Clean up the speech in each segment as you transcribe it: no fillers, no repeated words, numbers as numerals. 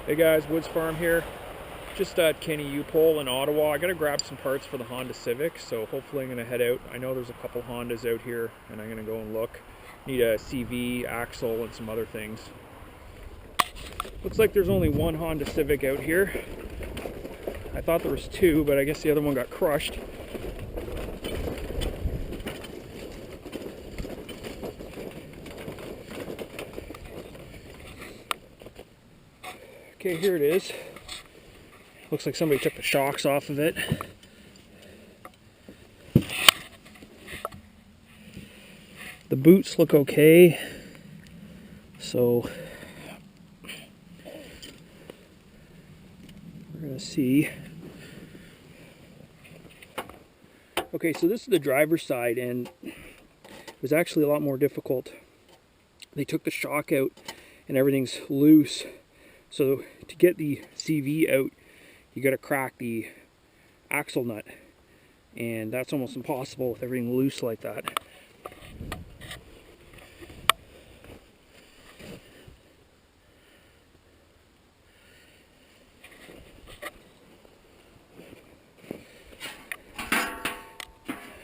Hey guys, Woods Farm here. Just at Kenny U-Pole in Ottawa. I gotta grab some parts for the Honda Civic, so hopefully I'm gonna head out. I know there's a couple Hondas out here, and I'm gonna go and look. Need a CV, axle, and some other things. Looks like there's only one Honda Civic out here. I thought there was two, but I guess the other one got crushed. Okay, here it is. Looks like somebody took the shocks off of it. The boots look okay, so we're gonna see. Okay, so this is the driver's side, and it was actually a lot more difficult. They took the shock out and everything's loose. So to get the CV out, you gotta crack the axle nut, and that's almost impossible with everything loose like that.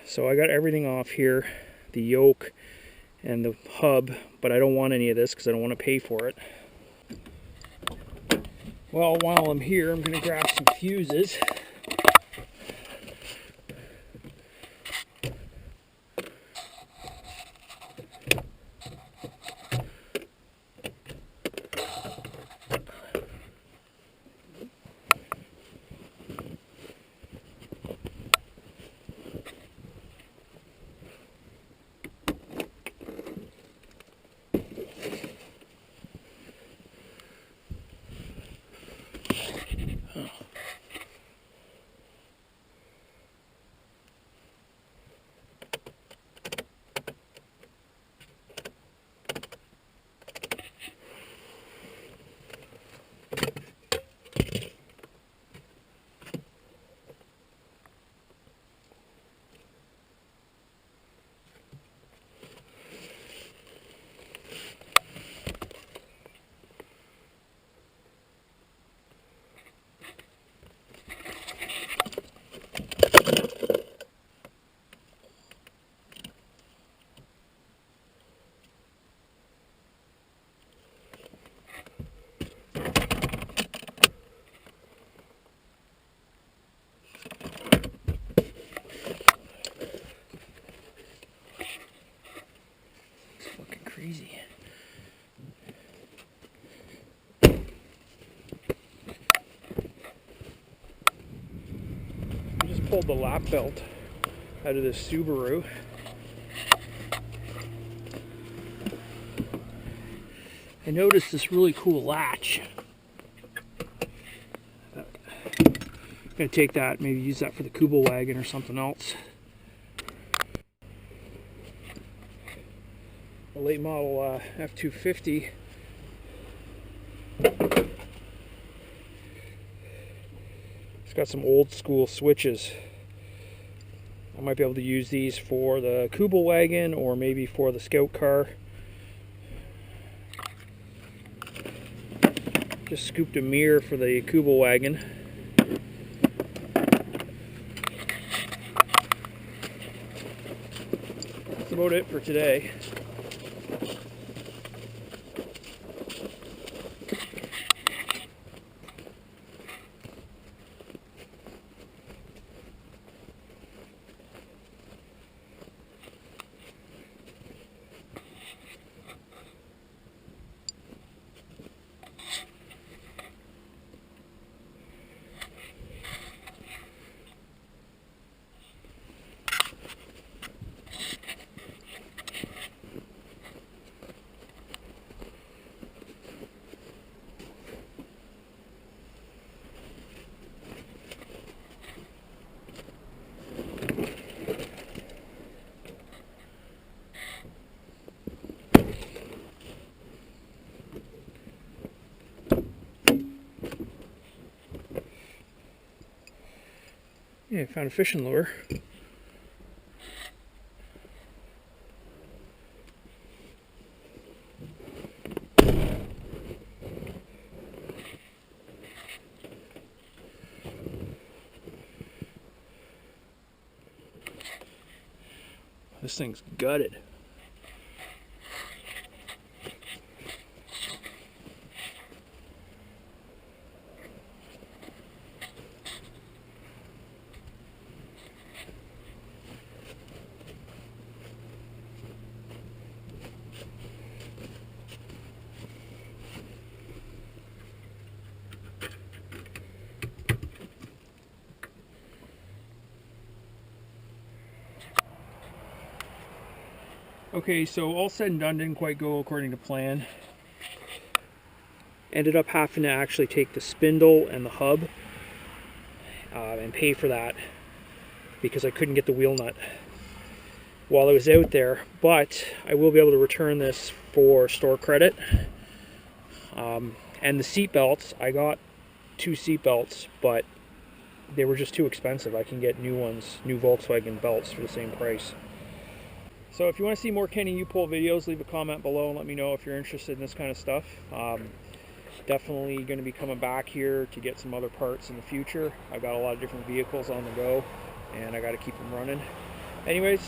So I got everything off here, the yoke and the hub, but I don't want any of this because I don't want to pay for it. Well, while I'm here, I'm going to grab some fuses. Crazy. I just pulled the lap belt out of this Subaru. I noticed this really cool latch. I'm gonna take that, maybe use that for the Kuba wagon or something else. A late model F250. It's got some old school switches. I might be able to use these for the Kuba wagon or maybe for the Scout car. Just scooped a mirror for the Kuba wagon. That's about it for today. Yeah, I found a fishing lure. This thing's gutted. Okay, so all said and done, didn't quite go according to plan. Ended up having to actually take the spindle and the hub and pay for that because I couldn't get the wheel nut while I was out there. But I will be able to return this for store credit. And the seat belts, I got 2 seat belts, but they were just too expensive. I can get new ones, new Volkswagen belts for the same price. So if you want to see more Kenny U-Pole videos, leave a comment below and let me know if you're interested in this kind of stuff. Definitely going to be coming back here to get some other parts in the future. I've got a lot of different vehicles on the go, and I got to keep them running. Anyways,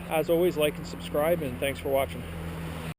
as always, like and subscribe, and thanks for watching.